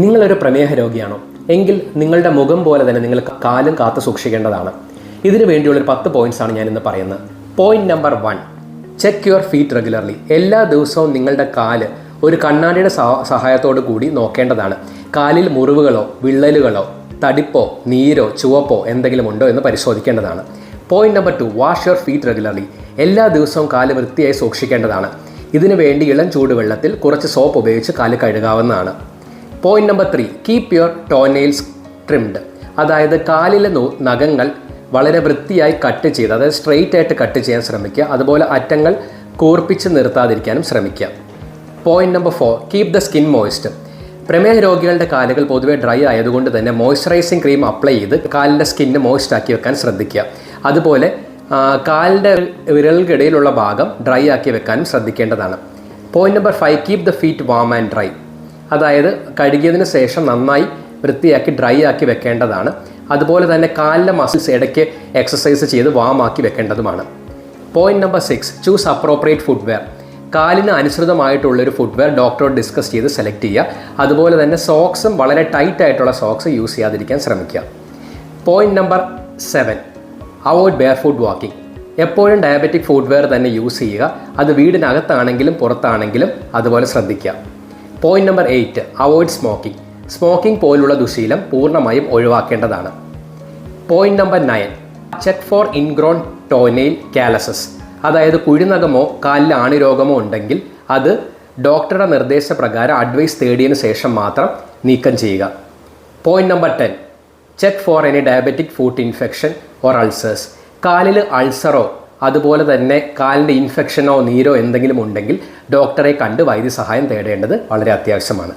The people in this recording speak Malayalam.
നിങ്ങളൊരു പ്രമേഹ രോഗിയാണോ? എങ്കിൽ നിങ്ങളുടെ മുഖം പോലെ തന്നെ നിങ്ങൾ കാലും കാത്തു സൂക്ഷിക്കേണ്ടതാണ്. ഇതിനു വേണ്ടിയുള്ളൊരു 10 പോയിന്റ്സാണ് ഞാൻ ഇന്ന് പറയുന്നത്. Point number 1, check your feet regularly. എല്ലാ ദിവസവും നിങ്ങളുടെ കാല് ഒരു കണ്ണാടിയുടെ സഹായത്തോടു കൂടി നോക്കേണ്ടതാണ്. കാലിൽ മുറിവുകളോ വിള്ളലുകളോ തടിപ്പോ നീരോ ചുവപ്പോ എന്തെങ്കിലും ഉണ്ടോ എന്ന് പരിശോധിക്കേണ്ടതാണ്. Point number 2, wash your feet regularly. എല്ലാ ദിവസവും കാല് വൃത്തിയായി സൂക്ഷിക്കേണ്ടതാണ്. ഇതിനു വേണ്ടി ഇളം ചൂടുവെള്ളത്തിൽ കുറച്ച് സോപ്പ് ഉപയോഗിച്ച് കാല് കഴുകാവുന്നതാണ്. Point number 3, keep your toenails trimmed. അതായത് കാലിലെ നഖങ്ങൾ വളരെ വൃത്തിയായി കട്ട് ചെയ്ത്, അതായത് സ്ട്രെയിറ്റ് ആയിട്ട് കട്ട് ചെയ്യാൻ ശ്രമിക്കുക. അതുപോലെ അറ്റങ്ങൾ കൂർപ്പിച്ച് നിർത്താതിരിക്കാനും ശ്രമിക്കുക. Point number 4, keep the skin moist. പ്രമേഹ രോഗികളുടെ കാലുകൾ പൊതുവെ ഡ്രൈ ആയതുകൊണ്ട് തന്നെ മോയ്സ്ചറൈസിങ് ക്രീം അപ്ലൈ ചെയ്ത് കാലിൻ്റെ സ്കിന്ന് മോയ്സ്റ്റ് ആക്കി വെക്കാൻ ശ്രദ്ധിക്കുക. അതുപോലെ കാലിൻ്റെ വിരലുകൾക്കിടയിലുള്ള ഭാഗം ഡ്രൈ ആക്കി വെക്കാനും ശ്രദ്ധിക്കേണ്ടതാണ്. Point number 5, keep the feet warm and dry. അതായത് കഴുകിയതിന് ശേഷം നന്നായി വൃത്തിയാക്കി ഡ്രൈ ആക്കി വെക്കേണ്ടതാണ്. അതുപോലെ തന്നെ കാലിലെ മസിൽസ് ഇടയ്ക്ക് എക്സസൈസ് ചെയ്ത് വാമാക്കി വെക്കേണ്ടതുമാണ്. Point number 6, choose appropriate footwear. കാലിന് അനുസൃതമായിട്ടുള്ളൊരു ഫുട്വെയർ ഡോക്ടറോട് ഡിസ്കസ് ചെയ്ത് സെലക്ട് ചെയ്യുക. അതുപോലെ തന്നെ സോക്സും വളരെ ടൈറ്റ് ആയിട്ടുള്ള സോക്സ് യൂസ് ചെയ്യാതിരിക്കാൻ ശ്രമിക്കുക. Point number 7, avoid bare foot walking. എപ്പോഴും ഡയബറ്റിക് ഫുട്വെയർ തന്നെ യൂസ് ചെയ്യുക. അത് വീടിനകത്താണെങ്കിലും പുറത്താണെങ്കിലും അതുപോലെ ശ്രദ്ധിക്കുക. Point number 8, avoid smoking. Smoking പോലുള്ള ദുശീലം പൂർണ്ണമായും ഒഴിവാക്കേണ്ടതാണ്. Point number 9, check for ingrown toenail calluses. അതായത് കുഴിനഖമോ കാലിൽ ആണിരോഗമോ ഉണ്ടെങ്കിൽ അത് ഡോക്ടറുടെ നിർദ്ദേശപ്രകാരം അഡ്വൈസ് തേടിയതിനു ശേഷം മാത്രം നീക്കം ചെയ്യുക. Point number 10, check for any diabetic foot infection or ulcers. കാലിൽ അൾസറോ അതുപോലെ തന്നെ കാലിൻ്റെ ഇൻഫെക്ഷനോ നീരോ എന്തെങ്കിലും ഉണ്ടെങ്കിൽ ഡോക്ടറെ കണ്ട് വൈദ്യസഹായം തേടേണ്ടത് വളരെ അത്യാവശ്യമാണ്.